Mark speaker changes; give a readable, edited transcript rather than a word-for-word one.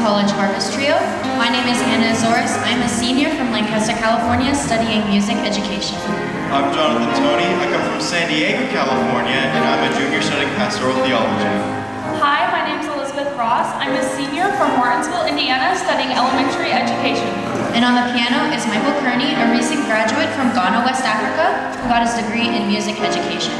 Speaker 1: College Harvest Trio. My name is Anna Azores. I'm a senior from Lancaster, California, studying music education.
Speaker 2: I'm Jonathan Tony. I come from San Diego, California, and I'm a junior studying pastoral theology.
Speaker 3: Hi, my name is Elizabeth Ross. I'm a senior from Martinsville, Indiana, studying elementary education.
Speaker 1: And on the piano is Michael Kearney, a recent graduate from Ghana, West Africa, who got his degree in music education.